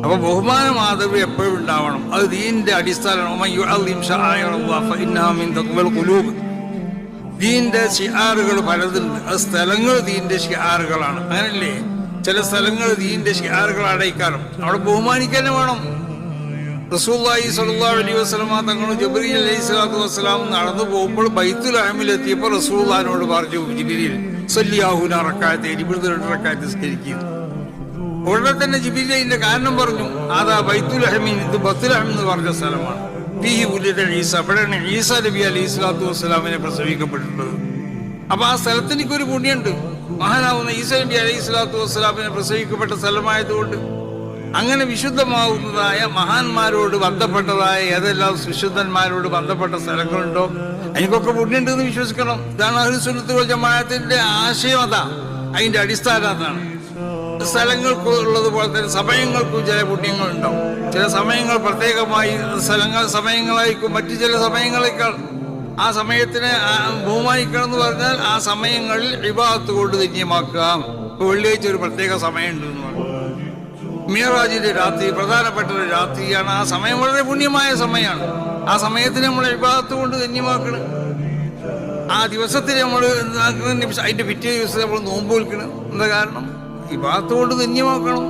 അപ്പൊ ബഹുമാന മാധവി എപ്പോഴും ഉണ്ടാവണം. അത് ദീനിന്റെ അടിസ്ഥാനമാണ്. ദീന്റെ ഷിആറുകൾ പലതുണ്ട്. അത് സ്ഥലങ്ങൾ ദീന്റെ ഷിആറുകളാണ്, അങ്ങനല്ലേ? ചില സ്ഥലങ്ങൾ ദീന്റെ ഷിആറുകൾ അടയിക്കാനും അവിടെ ബഹുമാനിക്കാൻ വേണം. റസൂലുള്ളാഹി സ്വല്ലല്ലാഹു അലൈഹി വസല്ലമ തങ്ങളും ജിബ്രീൽ അലൈഹിസ്സലാത്തു വസ്സലാം നടന്നു പോകുമ്പോൾ ബൈത്തുൽ അഹ്മിലെത്തിയപ്പോൾ റസൂലുള്ളാഹിനോട് പറഞ്ഞു ജിബ്രീൽ സല്ലിയാഹുന റക്അത്തെ, ഇബ്നുൽ റക്അത്ത് നിസ്കരിക്കുക. ഉടനെ തന്നെ ജിബ്രീൽ ഇതിന്റെ കാരണം പറഞ്ഞു. അതാ ബൈത്തുൽ അഹ്മീൻ, ഇത് ബൈത്തുൽ അഹ്മീൻ എന്ന് പറഞ്ഞ സ്ഥലമാണ്. ഫീഹി ഉലിദ ഈസ, അവിടെയാണ് ഈസാ നബി അലൈഹിസ്സലാത്തു വസ്സലാമിനെ പ്രസവിക്കപ്പെട്ടിട്ടുള്ളത്. അപ്പൊ ആ സ്ഥലത്തിന് എനിക്കൊരു പുണ്യുണ്ട്. മഹാനാവുന്ന ഈസാ നബി അലൈഹിസ്സലാത്തു വസ്സലാമിനെ പ്രസവിക്കപ്പെട്ട സ്ഥലമായതുകൊണ്ട് അങ്ങനെ വിശുദ്ധമാവുന്നതായ മഹാന്മാരോട് ബന്ധപ്പെട്ടതായ ഏതെല്ലാം വിശുദ്ധന്മാരോട് ബന്ധപ്പെട്ട സ്ഥലങ്ങളുണ്ടോ എനിക്കൊക്കെ പുണ്യുണ്ട് എന്ന് വിശ്വസിക്കണം. ഇതാണ് അഹ്ലു സുന്നത്ത് വൽ ജമാഅത്തിന്റെ ആശയം. അതാ അതിന്റെ അടിസ്ഥാനം അതാണ്. സ്ഥലങ്ങൾക്ക് ഉള്ളതുപോലെ തന്നെ സമയങ്ങൾക്കും ചില പുണ്യങ്ങളുണ്ടാവും. ചില സമയങ്ങൾ പ്രത്യേകമായി സമയങ്ങളായിരിക്കും മറ്റു ചില സമയങ്ങളേക്കാൾ. ആ സമയത്തിനെ ബഹുമാനിക്കണം എന്ന് പറഞ്ഞാൽ ആ സമയങ്ങളിൽ ഇബാദത്ത് കൊണ്ട് ധന്യമാക്കാം. ഇപ്പൊ വെള്ളിയാഴ്ച ഒരു പ്രത്യേക സമയമുണ്ട് എന്ന് പറഞ്ഞു. മിഅ്റാജിന്റെ രാത്രി പ്രധാനപ്പെട്ട ഒരു രാത്രിയാണ്. ആ സമയം വളരെ പുണ്യമായ സമയമാണ്. ആ സമയത്തിന് നമ്മൾ ഇബാദത്ത് കൊണ്ട് ധന്യമാക്കണം. ആ ദിവസത്തിൽ നമ്മൾ അതിന്റെ പിറ്റേ ദിവസം നമ്മൾ നോമ്പ് വിൽക്കണം. എന്താ കാരണം? ഇബാദത്ത് കൊണ്ട് ധന്യമാക്കണം.